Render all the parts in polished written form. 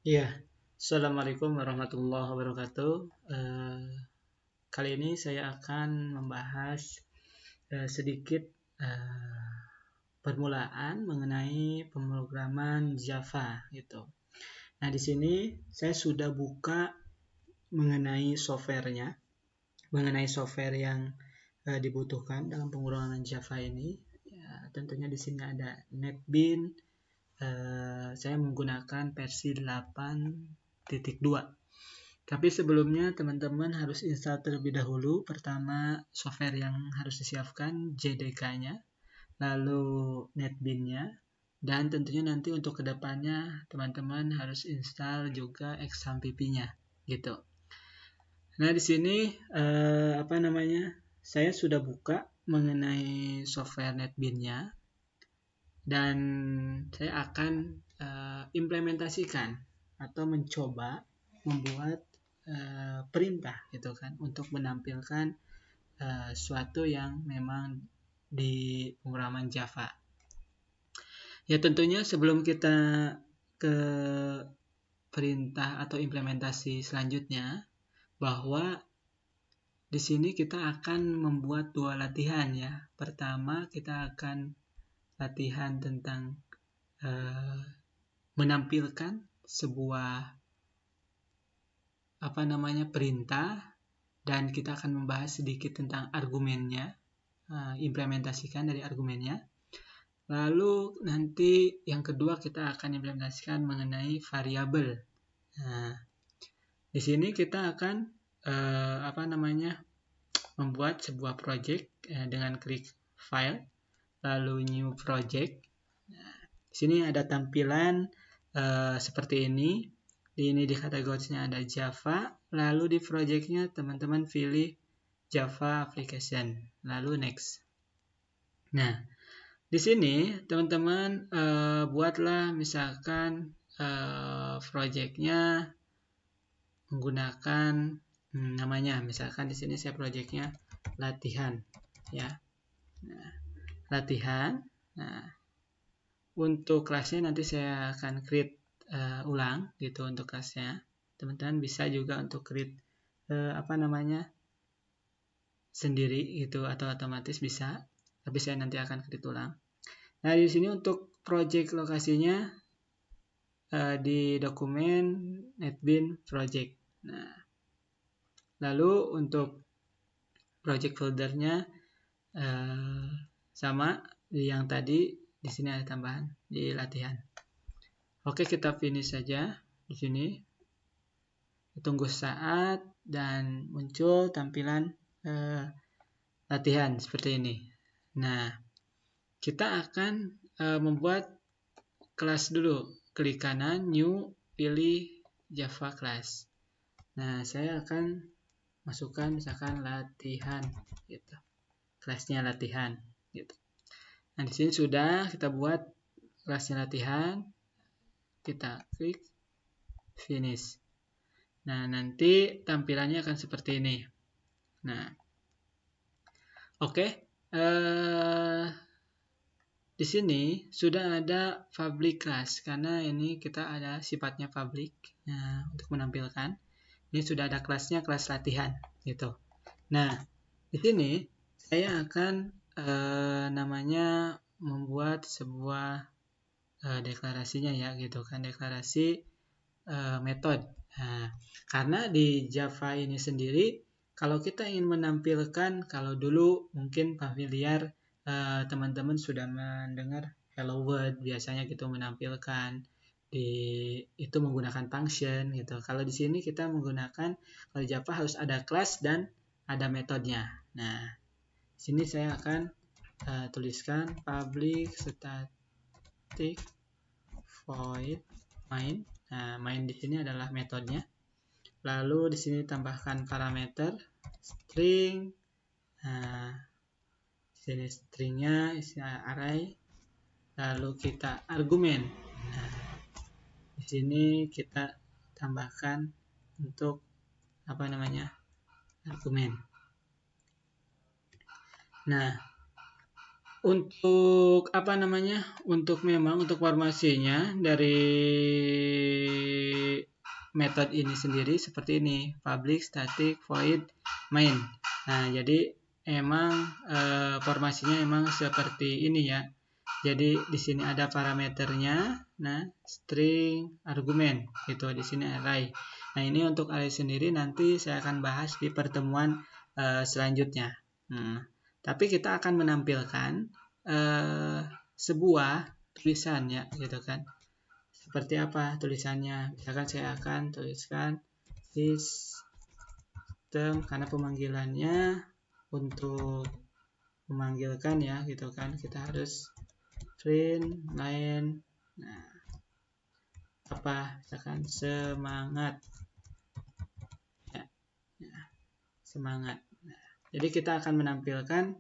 Iya, Assalamualaikum warahmatullahi wabarakatuh. Kali ini saya akan membahas sedikit eh, permulaan mengenai pemrograman Java gitu. Nah, di sini saya sudah buka mengenai softwarenya, mengenai software yang dibutuhkan dalam pemrograman Java ini. Ya, tentunya di sini ada NetBeans. Saya menggunakan versi 8.2. Tapi sebelumnya teman-teman harus install terlebih dahulu. Pertama, software yang harus disiapkan JDK-nya, lalu NetBeans-nya, dan tentunya nanti untuk kedepannya teman-teman harus install juga XAMPP-nya, gitu. Nah, di sini saya sudah buka mengenai software NetBeans-nya dan saya akan implementasikan atau mencoba membuat perintah gitu kan untuk menampilkan suatu yang memang di pemrograman Java. Ya tentunya sebelum kita ke perintah atau implementasi selanjutnya, bahwa di sini kita akan membuat dua latihan ya. Pertama kita akan latihan tentang menampilkan sebuah perintah, dan kita akan membahas sedikit tentang argumennya, implementasikan dari argumennya. Lalu nanti yang kedua kita akan implementasikan mengenai variabel. Nah, di sini kita akan membuat sebuah project dengan klik file, lalu new project. Nah, di sini ada tampilan seperti ini. Ini di kategorinya ada Java, lalu di projectnya teman-teman pilih Java application, lalu next. Nah, di sini teman-teman buatlah misalkan projectnya menggunakan namanya, misalkan di sini saya projectnya latihan ya. Nah, latihan. Nah, untuk kelasnya nanti saya akan create ulang gitu untuk kelasnya. Teman-teman bisa juga untuk create sendiri gitu atau otomatis bisa. Tapi saya nanti akan create ulang. Nah, di sini untuk project lokasinya di dokumen NetBeans project. Nah, lalu untuk project foldernya sama yang tadi, di sini ada tambahan di latihan. Oke, kita finish saja di sini. Tunggu saat dan muncul tampilan latihan seperti ini. Nah, kita akan membuat kelas dulu. Klik kanan, new, pilih Java class. Nah, saya akan masukkan misalkan latihan gitu. Kelasnya latihan gitu. Nah, di sini sudah kita buat kelasnya latihan. Kita klik finish. Nah, nanti tampilannya akan seperti ini. Nah, oke. Di sini sudah ada public class karena ini kita ada sifatnya public. Nah, untuk menampilkan ini sudah ada kelasnya, kelas latihan gitu. Nah, di sini saya akan membuat sebuah deklarasinya ya gitu kan, deklarasi metode. Nah, karena di Java ini sendiri kalau kita ingin menampilkan, kalau dulu mungkin familiar teman-teman sudah mendengar hello world biasanya gitu menampilkan itu menggunakan function gitu. Kalau di sini kita menggunakan, kalau Java harus ada class dan ada metodenya. Nah, di sini saya akan tuliskan public static void main. Nah, main di sini adalah metodenya. Lalu di sini tambahkan parameter string. Nah, di sini stringnya isi array. Lalu kita argumen. Nah, di sini kita tambahkan untuk argumen. Nah, untuk memang untuk formasinya dari metode ini sendiri seperti ini, public static void main. Nah, jadi emang formasinya emang seperti ini ya. Jadi di sini ada parameternya, nah string, argumen gitu. Di sini array. Nah, ini untuk array sendiri nanti saya akan bahas di pertemuan selanjutnya. Tapi kita akan menampilkan sebuah tulisan ya, gitu kan. Seperti apa tulisannya? Misalkan saya akan tuliskan system, karena pemanggilannya untuk memanggilkan ya, gitu kan. Kita harus print line, nah apa, misalkan semangat ya, semangat. Nah, jadi kita akan menampilkan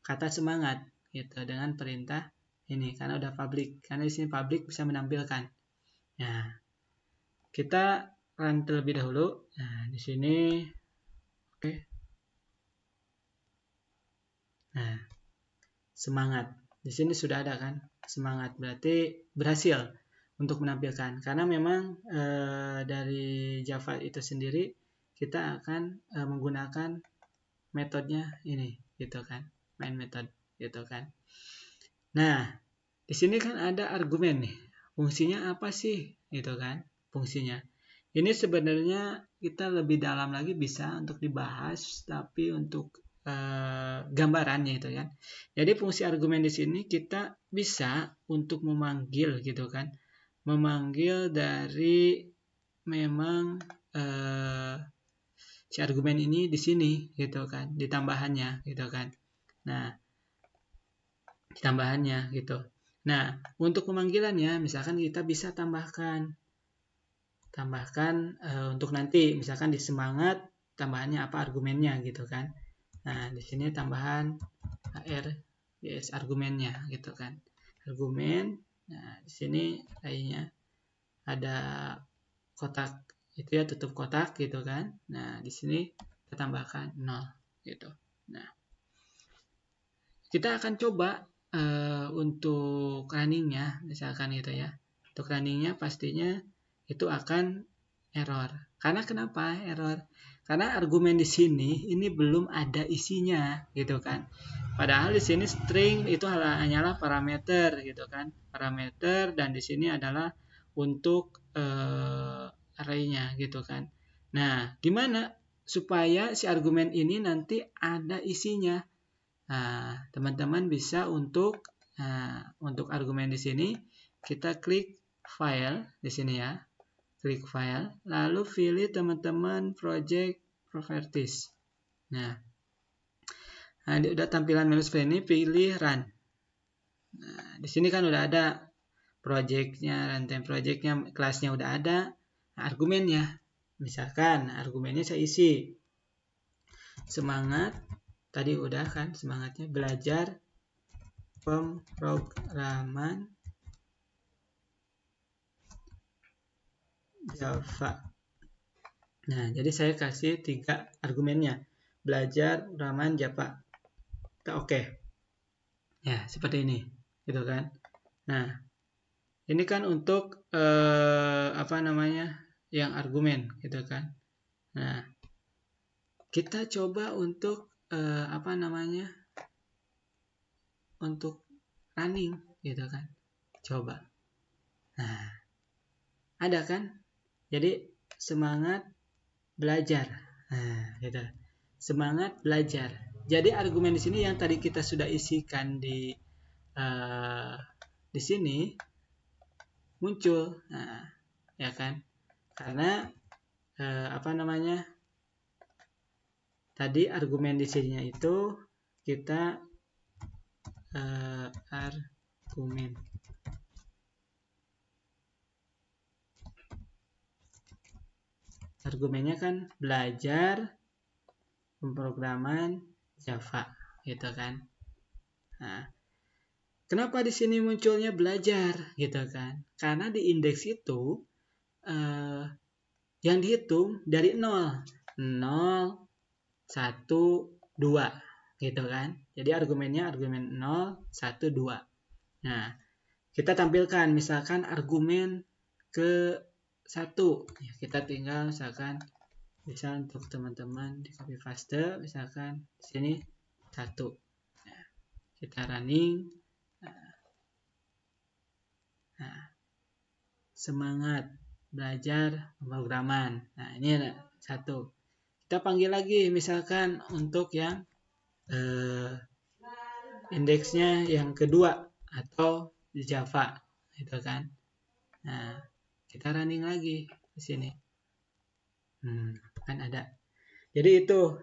kata semangat gitu dengan perintah ini, karena udah public, karena di sini public bisa menampilkan. Nah, kita run terlebih dahulu. Nah, di sini oke. Nah, semangat. Di sini sudah ada kan? Semangat berarti berhasil untuk menampilkan. Karena memang dari Java itu sendiri kita akan menggunakan metodenya ini gitu kan. Main method gitu kan. Nah, di sini kan ada argumen nih. Fungsinya apa sih? Gitu kan, fungsinya. Ini sebenarnya kita lebih dalam lagi bisa untuk dibahas, tapi untuk gambarannya itu kan. Jadi fungsi argumen di sini kita bisa untuk memanggil gitu kan. Memanggil dari memang si argumen ini di sini gitu kan, di tambahannya gitu kan. Nah, di tambahannya gitu. Nah, untuk pemanggilannya misalkan kita bisa tambahkan untuk nanti misalkan di semangat tambahannya apa argumennya gitu kan. Nah, di sini tambahan yes argumennya gitu kan. Argumen. Nah, di sini kayaknya ada kotak itu ya, tutup kotak gitu kan. Nah, di sini kita tambahkan 0 gitu. Nah, kita akan coba untuk runningnya misalkan gitu ya. Untuk runningnya pastinya itu akan error. Karena kenapa error? Karena argumen di sini ini belum ada isinya gitu kan. Padahal di sini string itu hanyalah parameter gitu kan. Parameter, dan di sini adalah untuk array-nya gitu kan. Nah, gimana supaya si argumen ini nanti ada isinya? Nah, teman-teman bisa untuk argumen di sini kita klik file di sini ya. Klik file, lalu pilih teman-teman project properties. Nah, udah tampilan menu seperti ini, pilih run. Nah, di sini kan udah ada projectnya, runtime projectnya, kelasnya udah ada, argumennya. Misalkan argumennya saya isi semangat. Tadi udah kan semangatnya belajar pemrograman Java. Nah, jadi saya kasih 3 argumennya. Belajar pemrograman Java. Kita oke. Ya, seperti ini. Gitu kan. Nah, ini kan untuk yang argumen gitu kan. Nah, kita coba untuk untuk running gitu kan. Coba. Nah, ada kan? Jadi semangat belajar. Nah, gitu. Semangat belajar. Jadi argumen di sini yang tadi kita sudah isikan di sini muncul. Nah, ya kan? Karena tadi argumen di sininya itu kita argumen. Argumennya kan belajar pemrograman Java, gitu kan. Nah, kenapa di sini munculnya belajar, gitu kan? Karena di indeks itu yang dihitung dari 0, 0, 1, 2, gitu kan. Jadi argumennya argumen 0, 1, 2. Nah, kita tampilkan misalkan argumen ke 1. Ya, kita tinggal misalkan bisa untuk teman-teman di copy paste, misalkan sini 1. Nah, kita running. Nah, semangat belajar pemrograman. Nah, ini ada 1. Kita panggil lagi misalkan untuk yang indeksnya yang kedua atau di Java, gitu kan. Nah, kita running lagi di sini. Kan ada. Jadi itu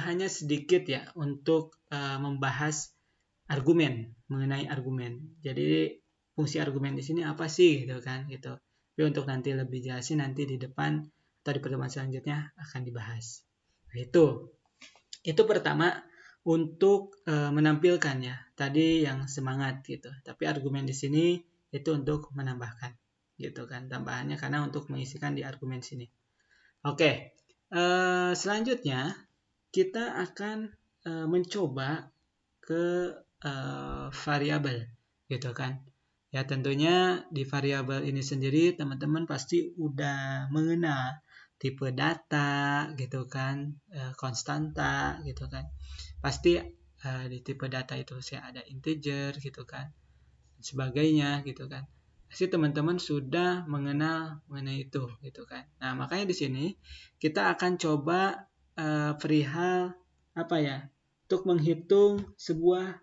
hanya sedikit ya untuk membahas argumen, mengenai argumen. Jadi fungsi argumen di sini apa sih, gitu kan, gitu. Tapi untuk nanti lebih jelasin nanti di depan atau di pertemuan selanjutnya akan dibahas. Nah, itu pertama untuk menampilkannya. Tadi yang semangat gitu. Tapi argumen di sini itu untuk menambahkan, gitu kan, tambahannya karena untuk mengisikan di argumen sini. Oke, selanjutnya kita akan mencoba ke variabel, gitu kan. Ya tentunya di variabel ini sendiri teman-teman pasti udah mengenal tipe data, gitu kan, konstanta, gitu kan. Pasti di tipe data itu saya ada integer, gitu kan, dan sebagainya, gitu kan. Pasti teman-teman sudah mengenal mengenai itu, gitu kan. Nah, makanya di sini kita akan coba perihal apa ya? Untuk menghitung sebuah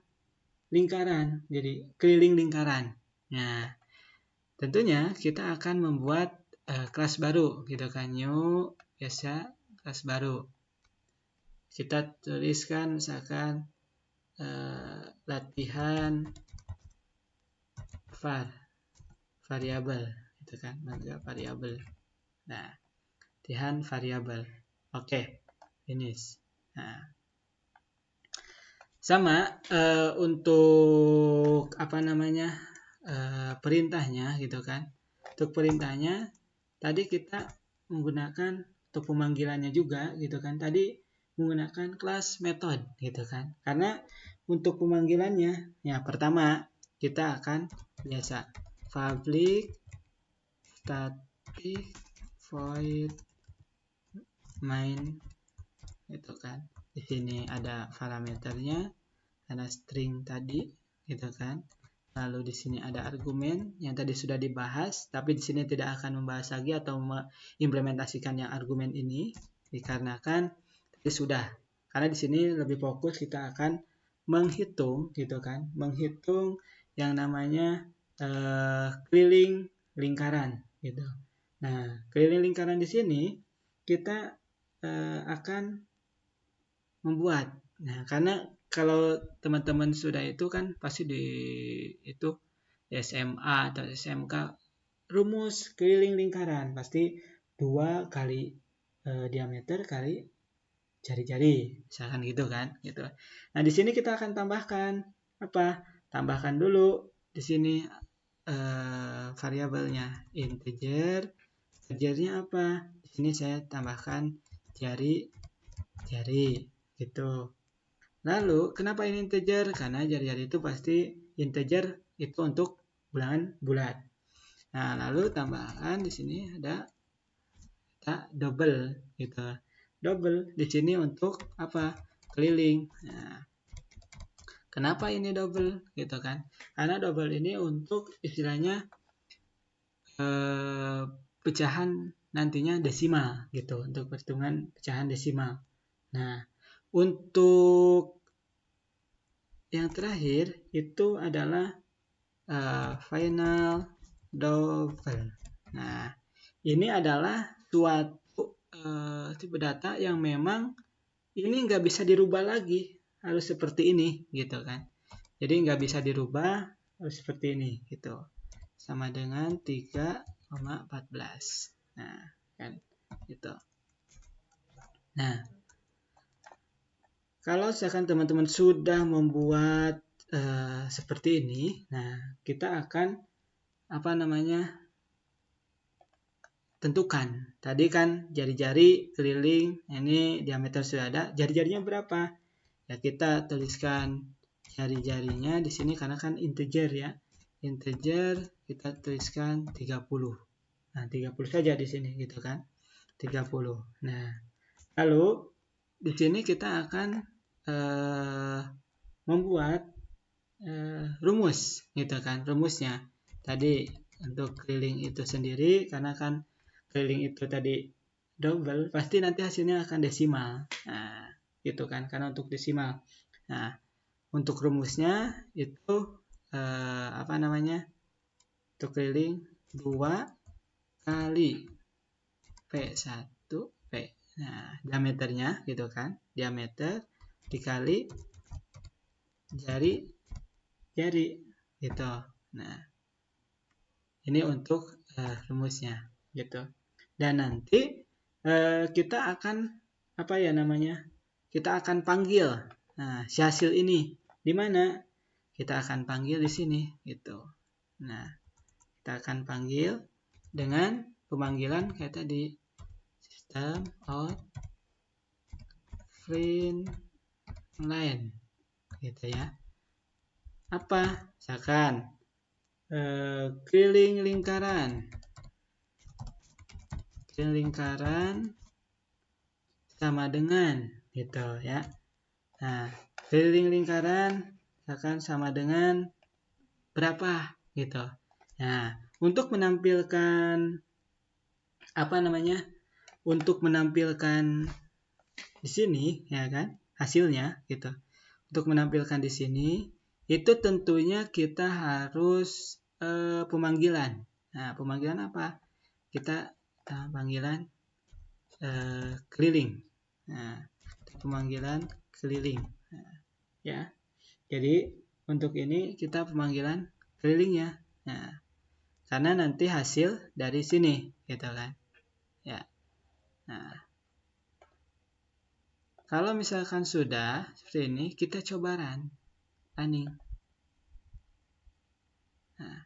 lingkaran, jadi keliling lingkaran. Nah, tentunya kita akan membuat kelas baru, gitu kan. New, biasa kelas baru. Kita tuliskan misalkan latihan variabel, gitu kan, variabel. Nah, latihan variabel. Oke, finish. Nah, sama untuk apa namanya perintahnya, gitu kan. Untuk perintahnya tadi kita menggunakan untuk pemanggilannya juga, gitu kan. Tadi menggunakan kelas method, gitu kan. Karena untuk pemanggilannya, ya pertama kita akan biasa public static void main, gitu kan. Di sini ada parameternya, ada string tadi, gitu kan. Lalu di sini ada argumen yang tadi sudah dibahas, tapi di sini tidak akan membahas lagi atau mengimplementasikan yang argumen ini dikarenakan tadi sudah. Karena di sini lebih fokus kita akan menghitung, gitu kan, menghitung yang namanya keliling lingkaran, gitu. Nah, keliling lingkaran di sini kita akan membuat. Nah, karena kalau teman-teman sudah itu kan pasti di itu SMA atau SMK rumus keliling lingkaran pasti 2 kali diameter kali jari-jari, misalkan gitu kan, gitu. Nah, di sini kita akan tambahkan apa? Tambahkan dulu di sini variabelnya integer. Integernya apa? Di sini saya tambahkan jari-jari, gitu. Lalu kenapa ini integer? Karena jari-jari itu pasti integer itu untuk bilangan bulat. Nah, lalu tambahan di sini ada double, gitu. Double di sini untuk apa? Keliling. Nah, kenapa ini double, gitu kan? Karena double ini untuk istilahnya pecahan nantinya desimal, gitu, untuk perhitungan pecahan desimal. Nah, untuk yang terakhir itu adalah final double. Nah, ini adalah suatu tipe data yang memang ini nggak bisa dirubah lagi, harus seperti ini, gitu kan. Jadi nggak bisa dirubah, harus seperti ini, gitu. Sama dengan 3,14. Nah, kan, gitu. Nah, kalau misalkan teman-teman sudah membuat seperti ini, nah kita akan apa namanya tentukan. Tadi kan jari-jari keliling, ini diameter sudah ada, jari-jarinya berapa? Ya kita tuliskan jari-jarinya di sini karena kan integer ya. Integer kita tuliskan 30. Nah, 30 saja di sini gitu kan. 30. Nah, lalu di sini kita akan membuat rumus gitu kan. Rumusnya tadi untuk keliling itu sendiri, karena kan keliling itu tadi double, pasti nanti hasilnya akan desimal. Nah, gitu kan, karena untuk desimal. Nah, untuk rumusnya itu apa namanya? Untuk keliling 2 kali P1 P. Nah, diameternya gitu kan. Diameter dikali jari gitu. Nah, ini untuk rumusnya gitu. Dan nanti kita akan apa ya namanya? Kita akan panggil. Nah, si hasil ini di mana? Kita akan panggil di sini gitu. Nah, kita akan panggil dengan pemanggilan kayak tadi, system out print line gitu ya. Apa? Misalkan keliling lingkaran sama dengan gitu ya. Nah, keliling lingkaran akan sama dengan berapa gitu. Nah, untuk menampilkan apa namanya? Untuk menampilkan di sini ya kan hasilnya gitu. Untuk menampilkan di sini itu tentunya kita harus pemanggilan. Nah, pemanggilan apa? Kita panggilan keliling. Nah, pemanggilan keliling. Nah, ya. Jadi untuk ini kita pemanggilan kelilingnya. Nah, karena nanti hasil dari sini, gitu kan? Ya. Nah, kalau misalkan sudah seperti ini, kita coba running. Nah,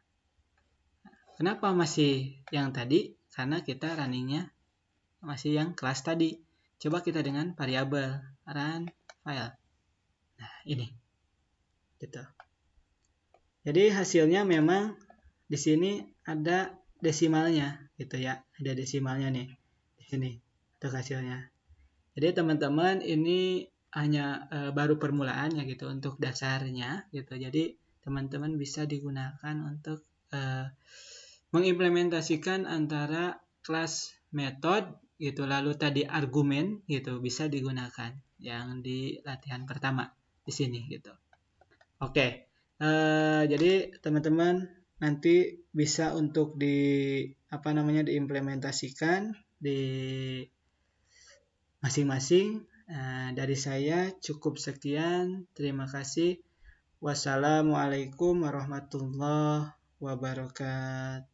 kenapa masih yang tadi? Karena kita runningnya masih yang kelas tadi. Coba kita dengan variabel run file. Nah, ini. Gitu. Jadi hasilnya memang di sini ada desimalnya gitu ya. Ada desimalnya nih di sini untuk hasilnya. Jadi teman-teman ini hanya baru permulaan ya gitu untuk dasarnya gitu. Jadi teman-teman bisa digunakan untuk mengimplementasikan antara kelas metode gitu lalu tadi argumen gitu bisa digunakan yang di latihan pertama di sini gitu. Oke. Jadi teman-teman nanti bisa untuk diimplementasikan di masing-masing. Dari saya cukup sekian. Terima kasih. Wassalamualaikum warahmatullahi wabarakatuh.